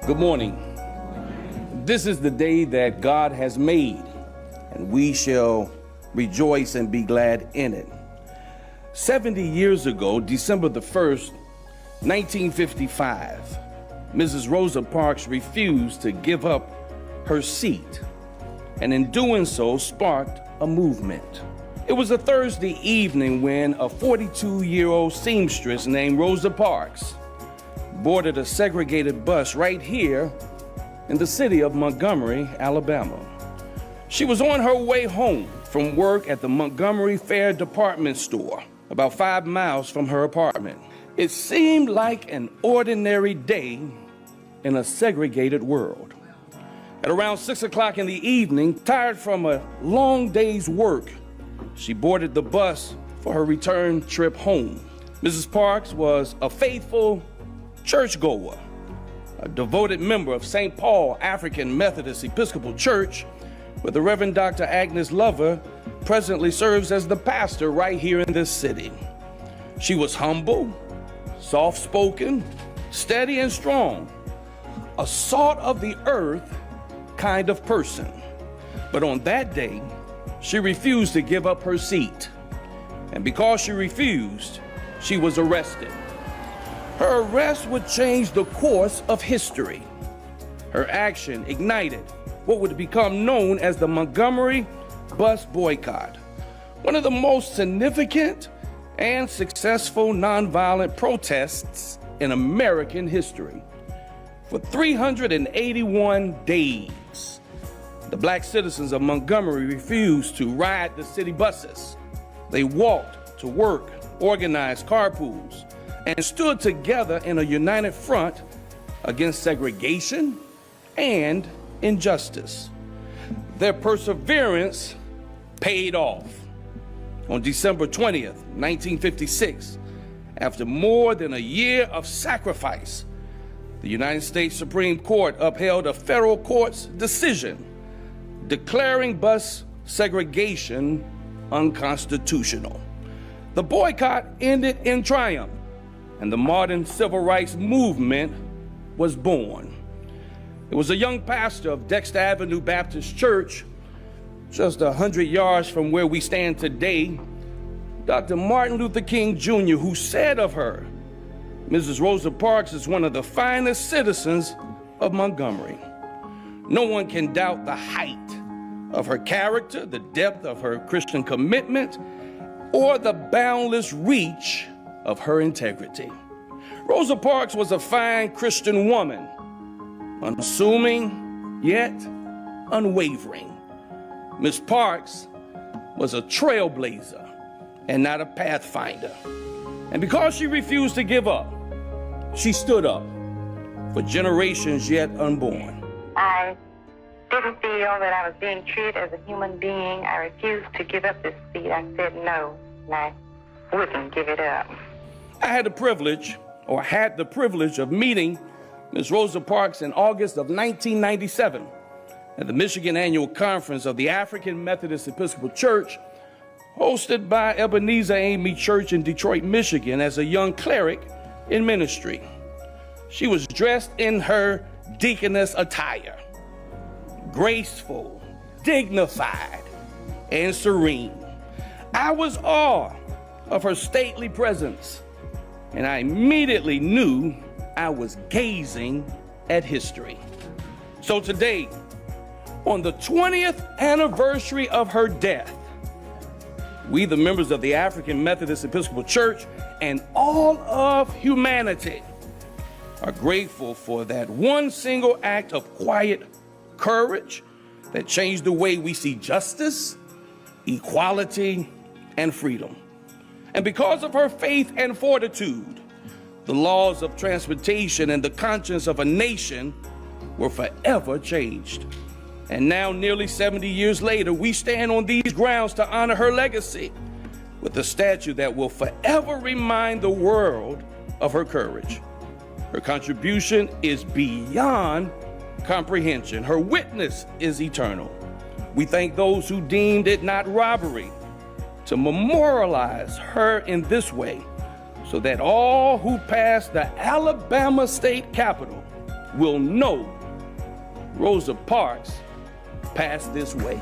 Good morning. This is the day that God has made, and we shall rejoice and be glad in it. 70 years ago, December the 1st, 1955, Mrs. Rosa Parks refused to give up her seat, and in doing so sparked a movement. It was a Thursday evening when a 42-year-old seamstress named Rosa Parks boarded a segregated bus right here in the city of Montgomery, Alabama. She was on her way home from work at the Montgomery Fair department store, about 5 miles from her apartment. It seemed like an ordinary day in a segregated world. At around 6 o'clock in the evening, tired from a long day's work, she boarded the bus for her return trip home. Mrs. Parks was a faithful churchgoer, a devoted member of St. Paul African Methodist Episcopal Church, where the Reverend Dr. Agnes Lover presently serves as the pastor right here in this city. She was humble, soft-spoken, steady and strong, a salt of the earth kind of person. But on that day, she refused to give up her seat. And because she refused, she was arrested. Her arrest would change the course of history. Her action ignited what would become known as the Montgomery bus boycott, one of the most significant and successful nonviolent protests in American history. For 381 days, the black citizens of Montgomery refused to ride the city buses. They walked to work, organized carpools, and stood together in a united front against segregation and injustice. Their perseverance paid off. On December 20th, 1956, after more than a year of sacrifice, the United States Supreme Court upheld a federal court's decision declaring bus segregation unconstitutional. The boycott ended in triumph, and the modern civil rights movement was born. It was a young pastor of Dexter Avenue Baptist Church, just 100 yards from where we stand today, Dr. Martin Luther King Jr., who said of her, Mrs. Rosa Parks is one of the finest citizens of Montgomery. No one can doubt the height of her character, the depth of her Christian commitment, or the boundless reach of her integrity. Rosa Parks was a fine Christian woman, unassuming yet unwavering. Miss Parks was a trailblazer and not a pathfinder. And because she refused to give up, she stood up for generations yet unborn. I didn't feel that I was being treated as a human being. I refused to give up this seat. I said no, and I wouldn't give it up. I had the privilege of meeting Ms. Rosa Parks in August of 1997 at the Michigan Annual Conference of the African Methodist Episcopal Church, hosted by Ebenezer AME Church in Detroit, Michigan, as a young cleric in ministry. She was dressed in her deaconess attire, graceful, dignified, and serene. I was awed of her stately presence, and I immediately knew I was gazing at history. So today, on the 20th anniversary of her death, we, the members of the African Methodist Episcopal Church and all of humanity, are grateful for that one single act of quiet courage that changed the way we see justice, equality, and freedom. And because of her faith and fortitude, the laws of transportation and the conscience of a nation were forever changed. And now, nearly 70 years later, we stand on these grounds to honor her legacy with a statue that will forever remind the world of her courage. Her contribution is beyond comprehension. Her witness is eternal. We thank those who deemed it not robbery to memorialize her in this way, so that all who pass the Alabama State Capitol will know Rosa Parks passed this way.